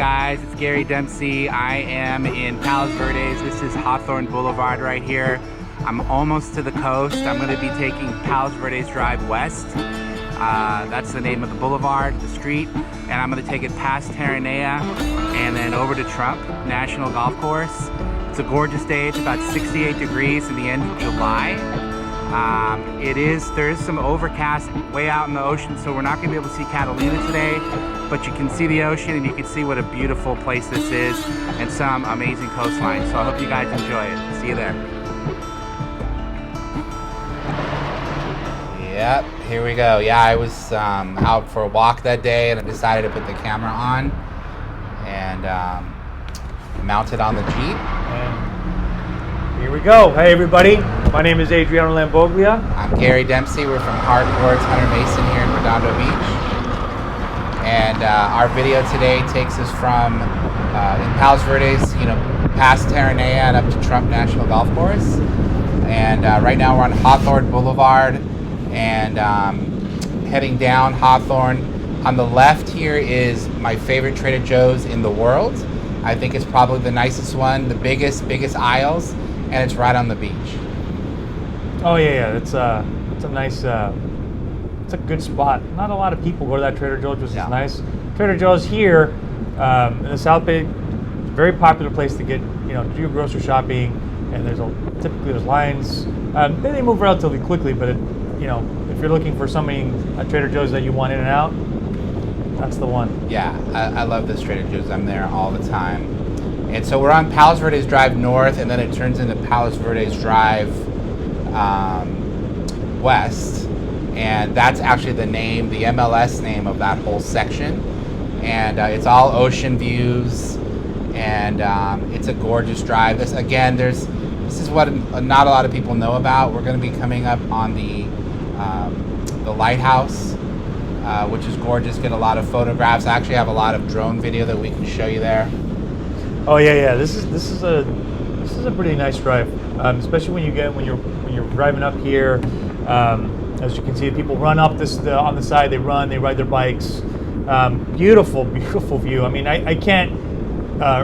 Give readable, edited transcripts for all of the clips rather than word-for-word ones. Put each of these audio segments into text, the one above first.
guys? It's Gary Dempsey. I am in Palos Verdes. This is Hawthorne Boulevard right here. I'm almost to the coast. I'm going to be taking Palos Verdes Drive West. That's the name of the boulevard, the street. And I'm going to take it past Terranea and then over to Trump National Golf Course. It's a gorgeous day. It's about 68 degrees in the end of July. There is some overcast way out in the ocean, so we're not going to be able to see Catalina today, but you can see the ocean and you can see what a beautiful place this is and some amazing coastline. So I hope you guys enjoy it. See you there. Yep, here we go. Yeah, I was out for a walk that day and I decided to put the camera on and mount it on the Jeep. And here we go. Hey everybody, my name is Adriano Lamboglia. I'm Gary Dempsey. We're from Harcourts, Hunter Mason here in Redondo Beach. And our video today takes us from in Palos Verdes, past Terranea and up to Trump National Golf Course. And right now we're on Hawthorne Boulevard and heading down Hawthorne. On the left here is my favorite Trader Joe's in the world. I think it's probably the nicest one, the biggest aisles, and it's right on the beach. Oh yeah, it's a nice, it's a good spot. Not a lot of people go to that Trader Joe's, which is nice. Trader Joe's here in the South Bay, very popular place to get, do your grocery shopping, and typically there's lines. They move relatively quickly, but if you're looking for something at Trader Joe's that you want in and out, that's the one. Yeah, I love this Trader Joe's. I'm there all the time. And so we're on Palos Verdes Drive North, and then it turns into Palos Verdes Drive West. And that's actually the MLS name of that whole section. And it's all ocean views, and it's a gorgeous drive. This is what not a lot of people know about. We're going to be coming up on the lighthouse, which is gorgeous. Get a lot of photographs. I actually have a lot of drone video that we can show you there. Oh yeah. This is a pretty nice drive, especially when you're driving up here. As you can see, people run up on the side. They ride their bikes. Beautiful view. I mean, I can't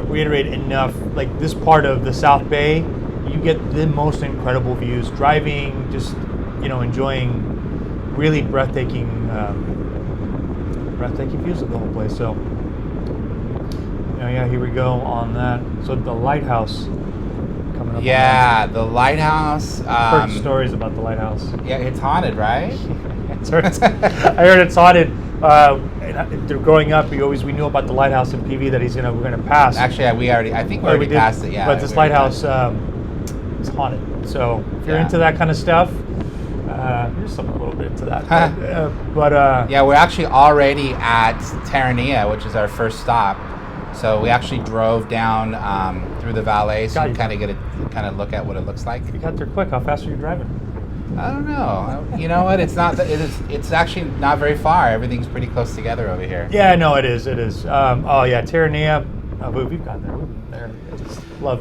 reiterate enough. Like this part of the South Bay, you get the most incredible views. Driving, just enjoying really breathtaking views of the whole place. So, here we go on that. So the lighthouse coming up. Yeah, the lighthouse. I've heard stories about the lighthouse. Yeah, it's haunted, right? I heard it's haunted. Growing up, we knew about the lighthouse in PV that we're gonna pass. Actually, I think we already passed it. Yeah, but this lighthouse is haunted. So if you're into that kind of stuff. There's a little bit to that, yeah, we're actually already at Terranea, which is our first stop. So we actually drove down through the valet, so you kind of look at what it looks like. You got there quick. How fast are you driving? I don't know. You know what? It's not. It's actually not very far. Everything's pretty close together over here. Yeah, no, it is. It is. Terranea. We've gone there. We've been there. I just love.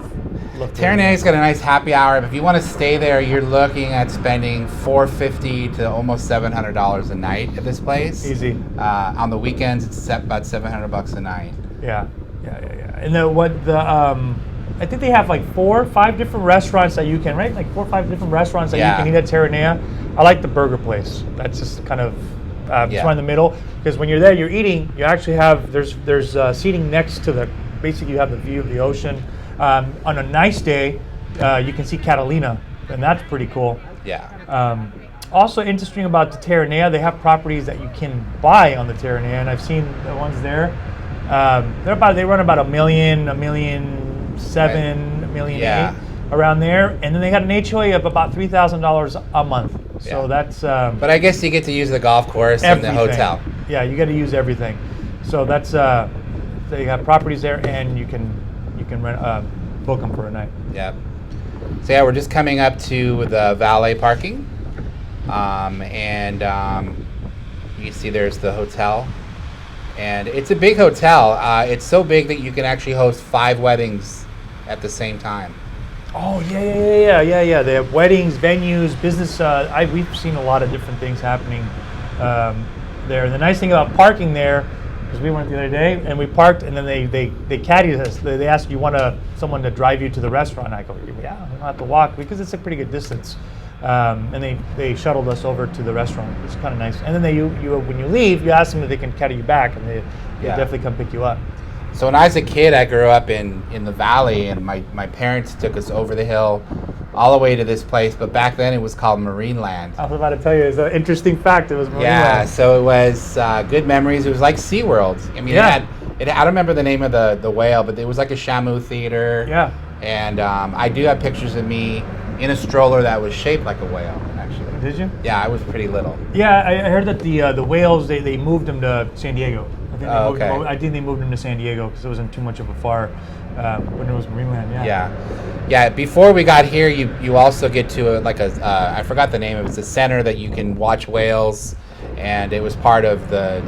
Terranea's got a nice happy hour. If you want to stay there, you're looking at spending $450 to almost $700 a night at this place. Easy. On the weekends, it's about $700 a night. Yeah. And I think they have like 4 or 5 different restaurants that you can, right? Like 4 or 5 different restaurants that you can eat at Terranea. I like the burger place. That's just kind of right in the middle, because when you're there, you're eating. You actually have there's seating next to basically you have the view of the ocean. On a nice day, you can see Catalina, and that's pretty cool. Yeah. Also interesting about the Terranea, they have properties that you can buy on the Terranea, and I've seen the ones there. They run about $1 million, $1.7 million, $1.8 million around there, and then they got an HOA of about $3,000 a month. So that's. But I guess you get to use the golf course and the hotel. Yeah, you got to use everything. So that's they have properties there, and you can book them for a night. Yeah. So we're just coming up to the valet parking, and you can see there's the hotel, and it's a big hotel. It's so big that you can actually host 5 weddings at the same time. Oh yeah. They have weddings, venues, business. We've seen a lot of different things happening there. And the nice thing about parking there because we went the other day and we parked, and then they caddied us. They asked, "You want someone to drive you to the restaurant?" And I go, "Yeah, we don't have to walk because it's a pretty good distance." And they shuttled us over to the restaurant. It's kind of nice. And then you when you leave, you ask them if they can caddy you back, and they definitely come pick you up. So when I was a kid, I grew up in the valley, and my parents took us over the hill all the way to this place, but back then it was called Marineland. I was about to tell you, it's an interesting fact. It was Marineland. Yeah, so it was good memories. It was like SeaWorld. I mean, I don't remember the name of the whale, but it was like a Shamu theater. Yeah. And I do have pictures of me in a stroller that was shaped like a whale, actually. Did you? Yeah, I was pretty little. Yeah, I heard that the whales, they moved them to San Diego. I think they moved them to San Diego because it wasn't too much of a far when it was Marineland. Yeah. Before we got here, you also get to I forgot the name of it. It's a center that you can watch whales, and it was part of the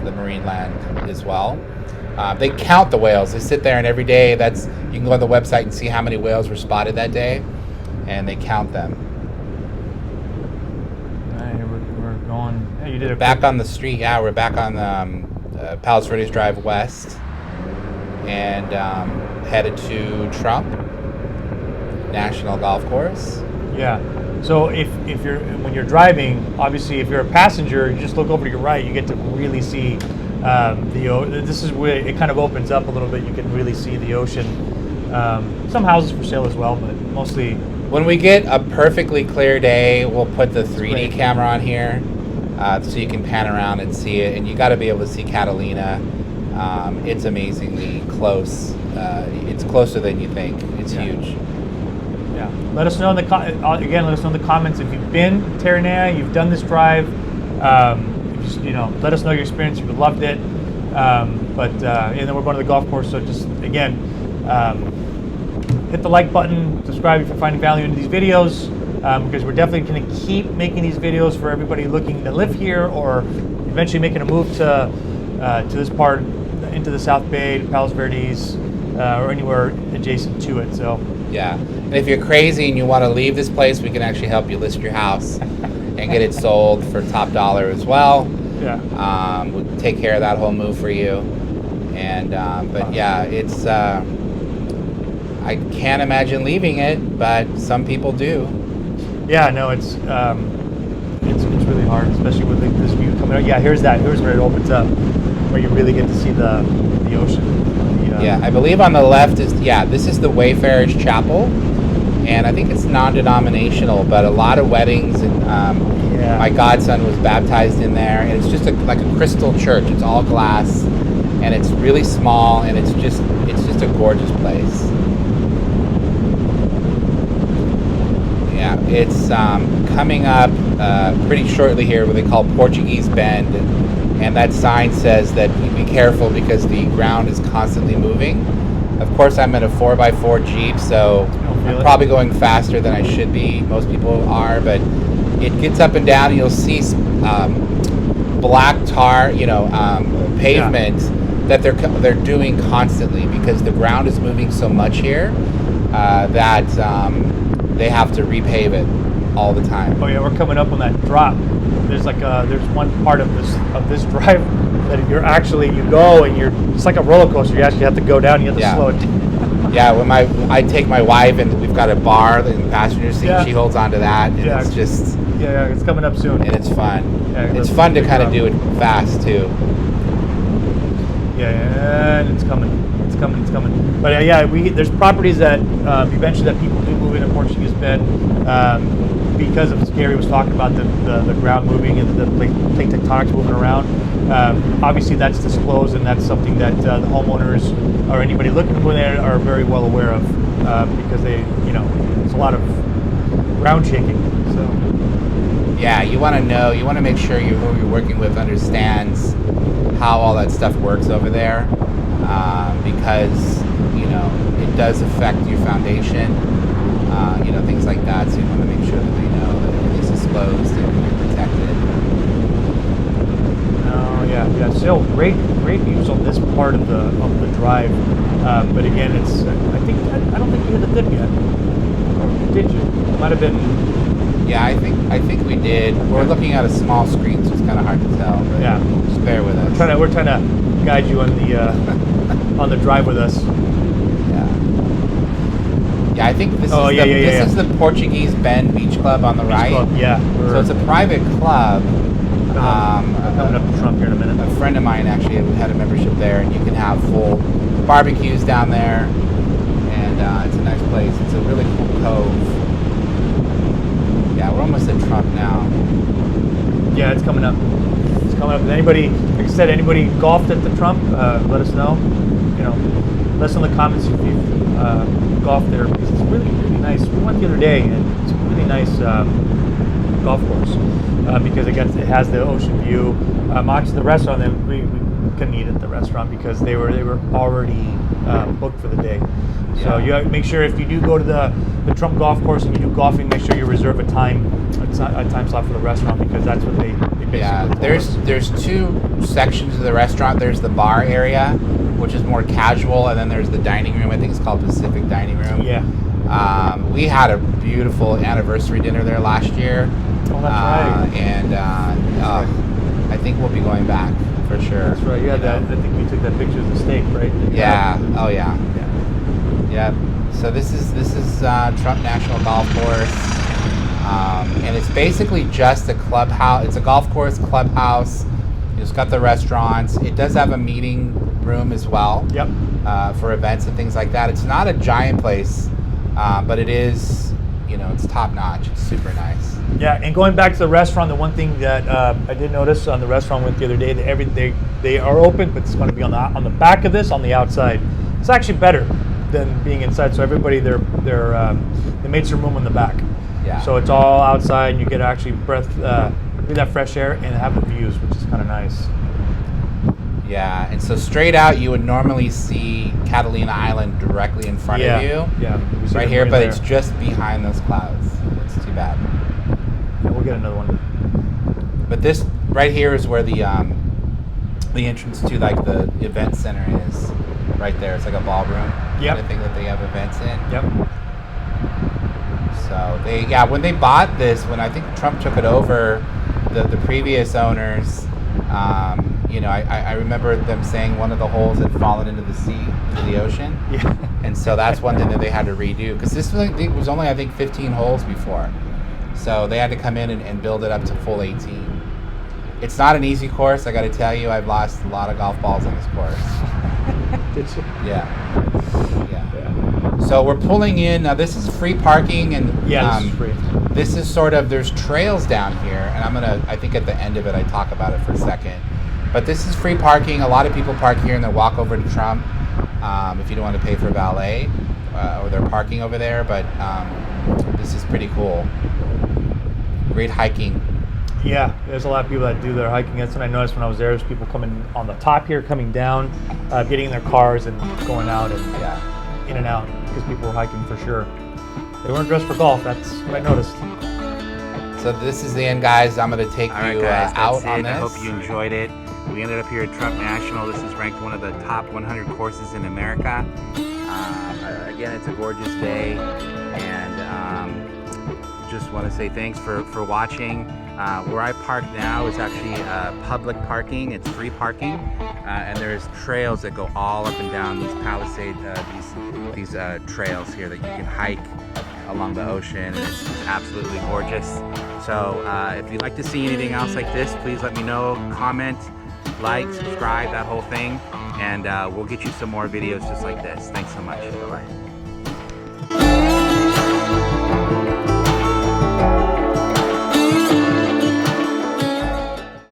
Marineland as well. They count the whales. They sit there, and every day you can go on the website and see how many whales were spotted that day, and they count them. We're going. Yeah, you did it back on the street. Yeah, we're back on Palos Verdes Drive West, and headed to Trump National Golf Course. Yeah. So when you're driving, obviously, if you're a passenger, you just look over to your right. You get to really see this is where it kind of opens up a little bit. You can really see the ocean. Some houses for sale as well, but mostly. When we get a perfectly clear day, we'll put the 3D camera on here, so you can pan around and see it. And you got to be able to see Catalina. It's amazingly close. It's closer than you think. It's huge. Yeah. Let us know in the let us know in the comments if you've been to Terranea, you've done this drive. Let us know your experience. If you loved it. And then we're going to the golf course. So just again, hit the like button, subscribe if you're finding value in these videos, because we're definitely going to keep making these videos for everybody looking to live here or eventually making a move to this part, into the South Bay, to Palos Verdes, or anywhere adjacent to it. So yeah, and if you're crazy and you want to leave this place, we can actually help you list your house and get it sold for top dollar as well. Yeah, we'll take care of that whole move for you. And it's I can't imagine leaving it, but some people do. Yeah, no, it's really hard, especially with this view coming out. Yeah, here's where it opens up, where you really get to see the ocean. I believe on the left this is the Wayfarers Chapel, and I think it's non-denominational, but a lot of weddings, and my godson was baptized in there, and it's just like a crystal church. It's all glass, and it's really small, and it's just a gorgeous place. Yeah, it's coming up pretty shortly here, what they call Portuguese Bend, and that sign says that you be careful because the ground is constantly moving. Of course, I'm in a 4x4 Jeep, so I'm probably going faster than I should be. Most people are, but it gets up and down, and you'll see black tar, pavement that they're doing constantly because the ground is moving so much here that they have to repave it all the time. Oh yeah, we're coming up on that drop. There's there's one part of this drive that you go and it's like a roller coaster. You actually have to go down. You have to slow it down. Yeah, when I take my wife and we've got a bar in the passenger seat, she holds onto that, and it's just it's coming up soon, and it's fun. It's fun to kind of do it fast too. Yeah, and it's coming. But there's properties that eventually that people do move into Portuguese Bend because of Gary was talking about the ground moving and the plate tectonics moving around. Obviously, that's disclosed, and that's something that the homeowners or anybody looking to move there are very well aware of because it's a lot of ground shaking. So yeah, you want to know, you want to make sure who you're working with understands how all that stuff works over there, because it does affect your foundation, things like that. So you want to make sure that they know that everything's disclosed and you're protected. Oh yeah. Still great views on this part of the drive, but again, I don't think you hit the dip yet. Or did you? Might have been. Yeah, I think I think we did. We're looking at a small screen, so it's kind of hard to tell. But Yeah. just bear with us. We're trying to guide you on the on the drive with us. Yeah. Yeah, I think this is is the Portuguese Bend Beach Club on the right. Club, yeah. So it's a private club. Coming up to Trump here in a minute. A friend of mine actually had a membership there, and you can have full barbecues down there, and it's a nice place. It's a really cool cove. Yeah, we're almost at Trump now. Yeah, it's coming up. It's coming up. Anybody, like I said, anybody golfed at the Trump? Let us know. You know, let us know in the comments if you've golfed there, because it's really, really nice. We went the other day, and it's a really nice golf course because it has the ocean view. Actually, the restaurant, we couldn't eat at the restaurant because they were already booked for the day. So you have to make sure if you do go to the Trump golf course and you do golfing, make sure you reserve a time slot for the restaurant, because that's what they basically told us. There's two sections of the restaurant. There's the bar area, which is more casual, and then there's the dining room. I think it's called Pacific Dining Room. Yeah. We had a beautiful anniversary dinner there last year. Oh, that's right. And I think we'll be going back for sure. That's right. Yeah, I think we took that picture of the steak, right? Yeah. Oh yeah. Yeah. So this is Trump National Golf Course, and it's basically just a clubhouse. It's a golf course clubhouse. It's got the restaurants. It does have a meeting room as well. Yep. For events and things like that. It's not a giant place, but it is. It's top notch. It's super nice. Yeah, and going back to the restaurant, the one thing that I did notice on the restaurant we went the other day, they are open, but it's going to be on the back of this, on the outside. It's actually better than being inside. So everybody, they made some room in the back. Yeah. So it's all outside, and you get actually breathe that fresh air and have the views, which is kind of nice. Yeah, and so straight out, you would normally see Catalina Island directly in front of you. Yeah. Right here, but it's just behind those clouds. It's too bad. Yeah, we'll get another one. But this right here is where the entrance to like the event center is. Right there, it's like a ballroom. Yep. I think that they have events in. Yep. So when they bought this, when I think Trump took it over, the previous owners, I remember them saying one of the holes had fallen into the sea, to the ocean. Yeah. And so that's one thing that they had to redo, because this was only, I think, 15 holes before. So they had to come in and build it up to full 18. It's not an easy course, I got to tell you. I've lost a lot of golf balls on this course. Did you? Yeah. So we're pulling in. Now this is free parking, and this is free. This is sort of, there's trails down here, and I think at the end of it I talk about it for a second. But this is free parking. A lot of people park here and they walk over to Trump if you don't want to pay for valet, or they're parking over there. But this is pretty cool. Great hiking. Yeah, there's a lot of people that do their hiking. That's what I noticed when I was there. There's people coming on the top here, coming down, getting in their cars and going out and in and out, because people were hiking for sure. They weren't dressed for golf. That's what I noticed. So this is the end, guys. I'm going to take you guys, out on this. I hope you enjoyed it. We ended up here at Trump National. This is ranked one of the top 100 courses in America. Again, it's a gorgeous day, and just want to say thanks for watching. Where I park now is actually public parking. It's free parking, and there's trails that go all up and down these palisades, these trails here that you can hike along the ocean, and it's absolutely gorgeous. So if you'd like to see anything else like this, please let me know. Comment, like, subscribe, that whole thing, and we'll get you some more videos just like this. Thanks so much. Bye-bye.